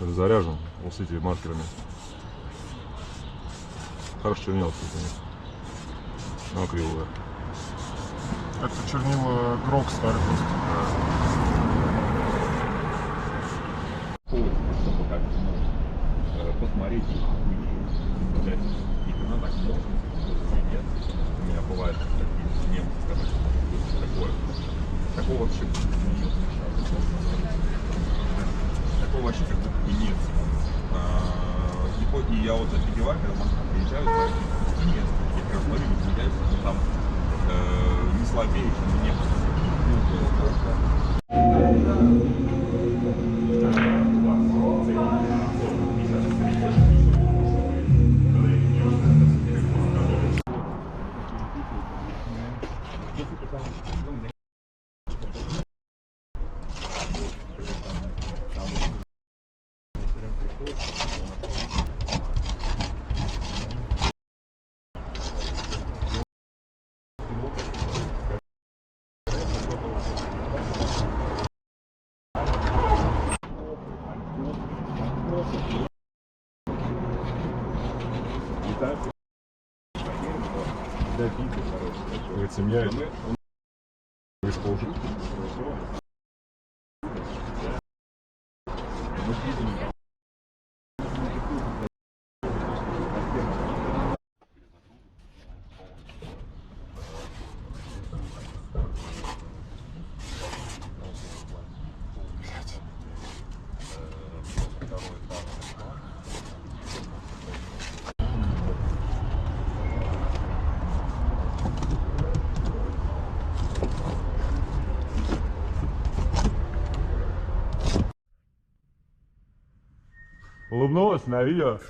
заряжен вот с этими маркерами. Хорошо чернила, кстати. Но кривая. Это чернила Грок старый просто. Посмотреть их и сказать, она так можно, нет. У меня бывает такие немцы, короче, такое. Такого вообще нет. Такого вообще как будто и нет. И я вот офигеваю, когда в Москву приезжаю, нет, я прям смотрю, не смеяюсь, там не слабее, чем немцы. Говорит, семья это исполнит. Улыбнулась на видео.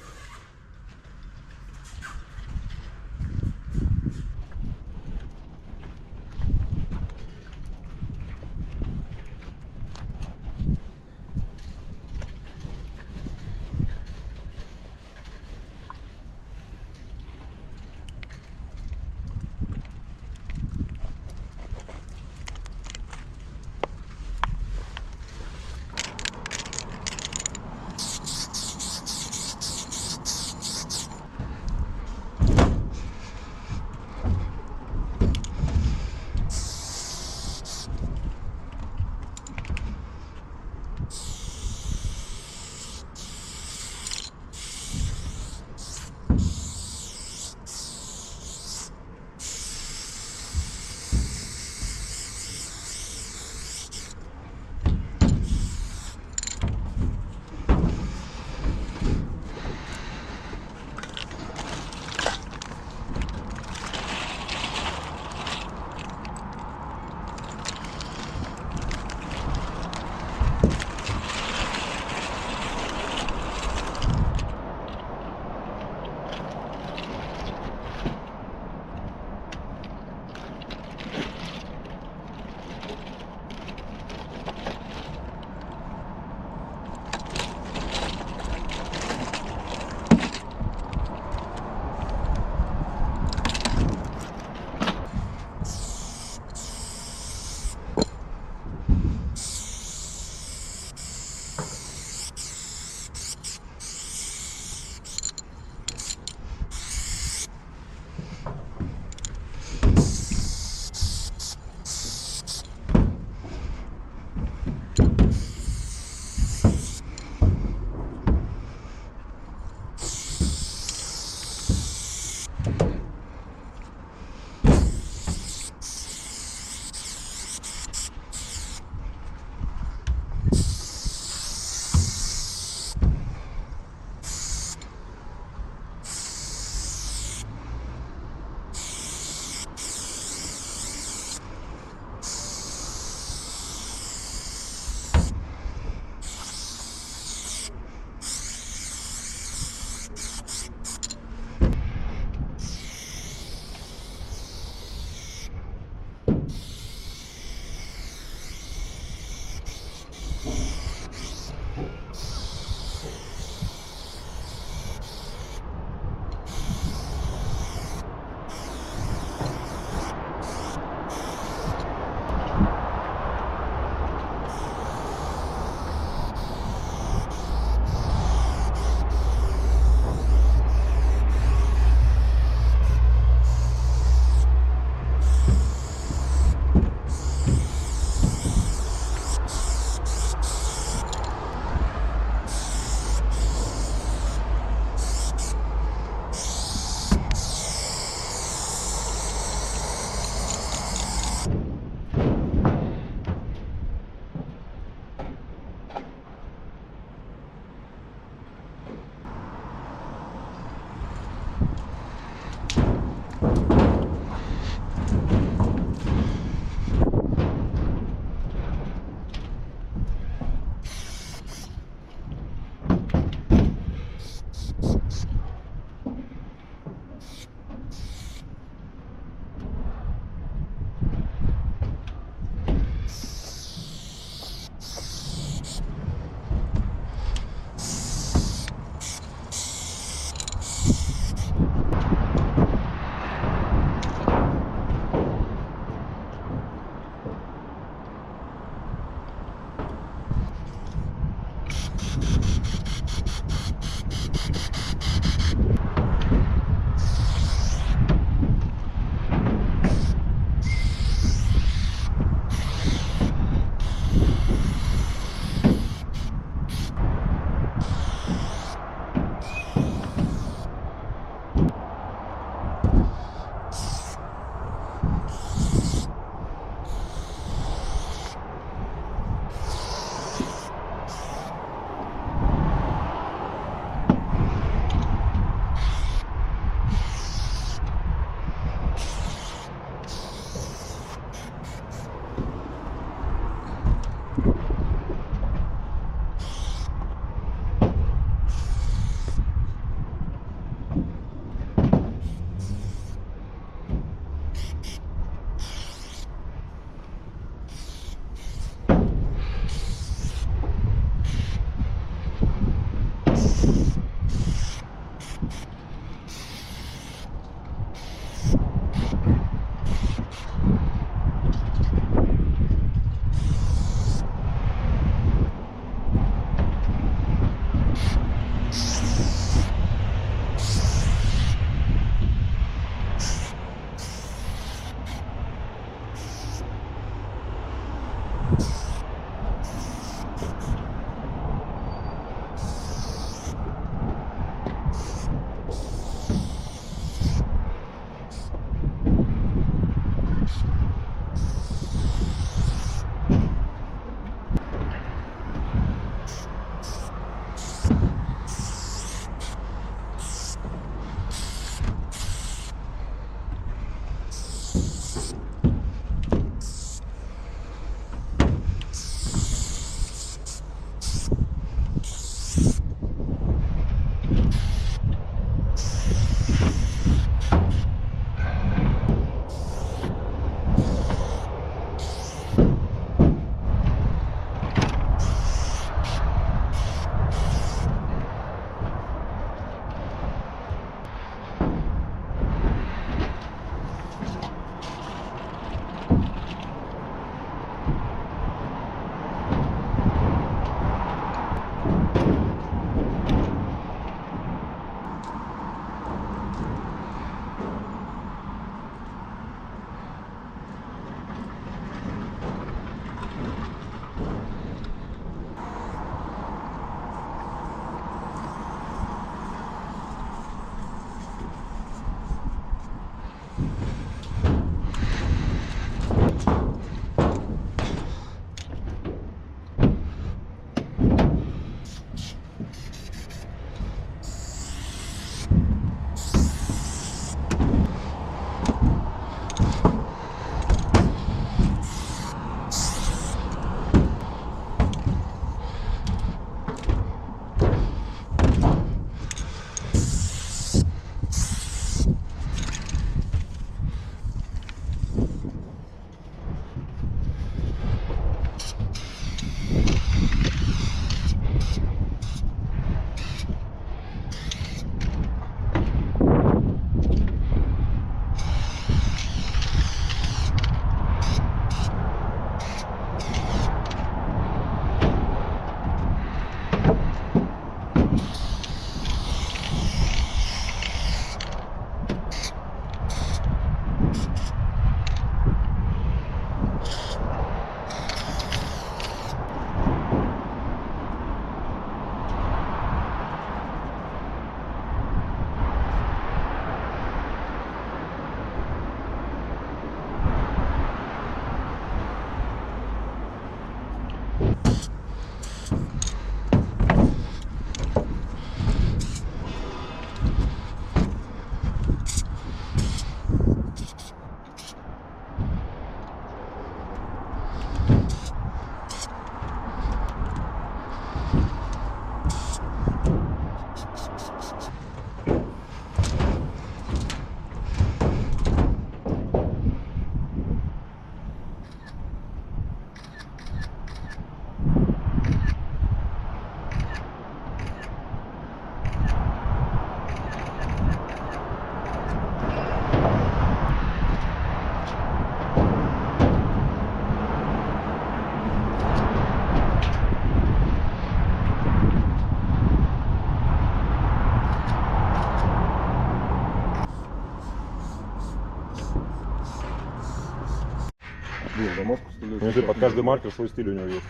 Смотри, под каждый маркер свой стиль у него есть.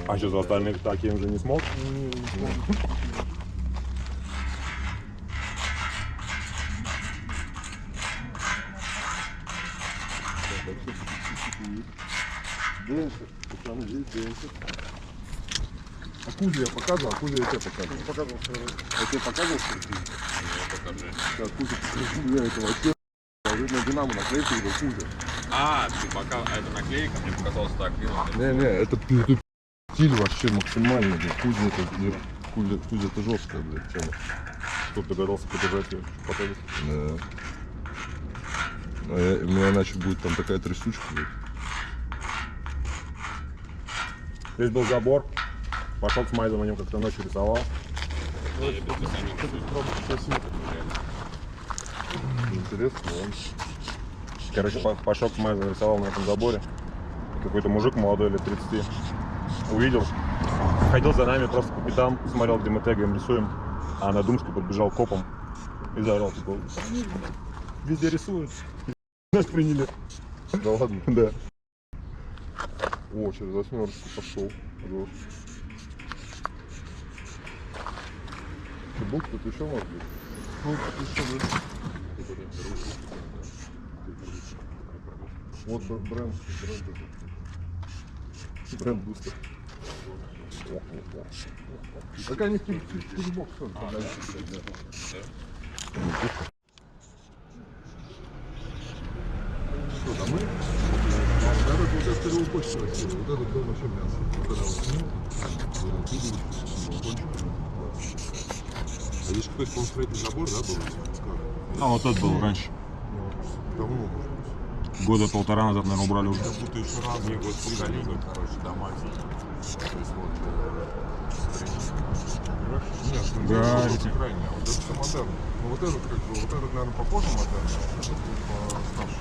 А что, за остальных таким же не смог? А Кузя я показывал, а Кузя я тебе показывал. Показывал, я тебе показывал, что ты? Покажи. Да, Кузя, я этого отец. Видно, Динамо наклейка или Кузя. А, ты пока, а это наклейка, мне показалось так, Не, это стиль вообще максимальный, блядь. Кузя это жесткая, блядь, тема. Кто догадался подержать ее? Показать? Да. У меня иначе будет там такая трясучка, блядь. Здесь был забор. Пошел с Майзом, на нем как-то ночью рисовал. Интересно, он. Короче, пошел с Майзом рисовал на этом заборе. Какой-то мужик молодой, лет 30. Увидел. Ходил за нами просто по пятам, смотрел, где мы тегаем, рисуем. А на Думской подбежал к копам и заорал, типа, везде рисуют. Нас приняли. Да ладно? Да. О, через восьмерочку пошел. Чебук тут еще может быть? Ну, еще будет. Вот бренд. Бренд бустер. Так они в тюрьмок все. Что, домой? Короче, вот это первую почту растили. Вот этот был вообще мясо. Вот это вот. А здесь какой-то строительный забор, да, был? А вот тот был раньше. Давно, может быть. Года полтора назад, наверное, убрали уже. Как будто еще разные вот поколения, короче, дома. То есть вот... Нет, ну, Да, это крайне, а вот это все модерн. Ну вот этот, как бы, вот этот, наверное, похож на модерн, а этот постарше.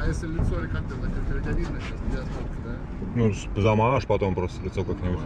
А если лицо или как-то это видно сейчас, где остался, да? Ну, замажь потом просто лицо как-нибудь.